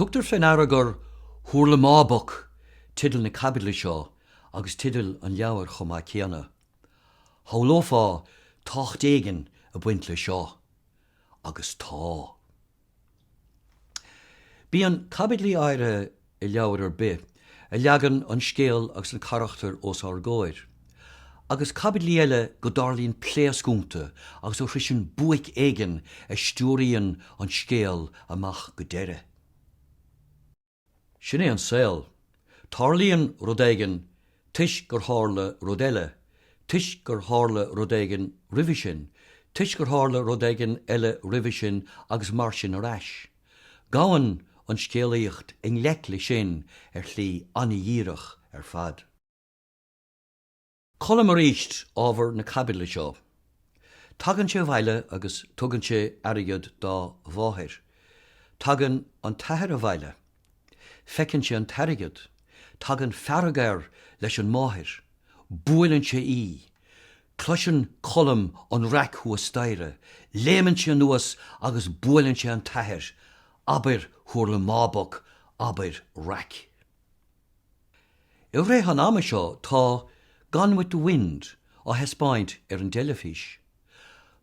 Tugtar fin aragur thuair le mábach tidal na cabidla seo agus tidal an leabhar chomá céanna. Thólófá tácht éigean a buint le seo, agus tá. Bí an cabidlí aire I leabhar ar bith, a leagan an scéal agus an charachtar os ar ggóir. Agus cabidlí eile go darlíonn pléascúnta agus ó frisin buaic éigean a stúraíonn an scéal amach go deire. Sin é an saoil. Tarlíonn rud éigean tuis gur tharla rud eile, tuis gur tharla rud éigean roimhe sin, tuis gur tharla rud éigean eile roimhe sin agus mar sin ar ais. Gabhain an scéalaíocht in lech le sin ar chlí anadhíreach ar fad. Colam ar íst ábhar na cabidla seo. Tagann sé bhaile agus tugann sé airgid dá bháthir. Tagann an tathir a bhaile. Fecinn sé an tairgid. Tagann farragar leis an máthir. Buailann sé í. Cluiseann colam an raic thua staire. Léimeann sé nuas agus buailann sé an tathir. Aber thuair le mábach, aber raic. I ré an ama seo tá Gone with the Wind á Hespáint ar an deilefís.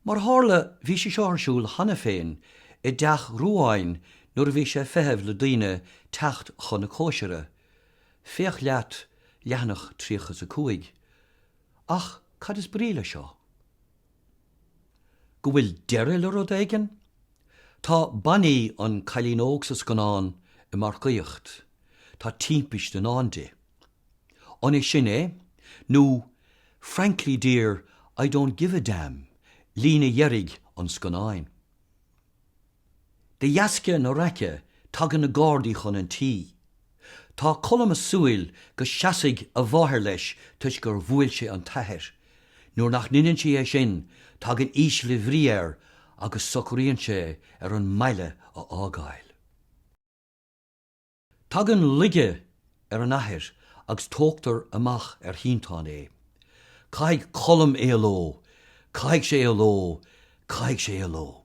Mar tharla bhí sé seársúil hana féin I deach ruáin nuair a bhí sé feitheamh le daoine teacht chun na cóisiire. Féach leat leanach tríochas a cúig. Ach, cad is bríle seo? Go bhfuil deire le rud éigean? Tá bannaí an cailín óg sa scanán I mar gaocht. Tá timpist den ándé. An é sin é, nó Frankly dear, I don't give a damn, lína dheirg an scanáin. De jasce na raice tagan na gádaí chun an tí. Tá colam a súil go seasaigh a bmhathir leis tuis gur bhuail sé an tathir. Nuair nach nionann sé é sin, tagan ís le bhríar agus socaríonn sé ar an maile a ágáil. Tagan lige ar an ahir agus tógtar amach ar thíntáin é. Caig colam é ló, caig sé é ló, caig sé é ló.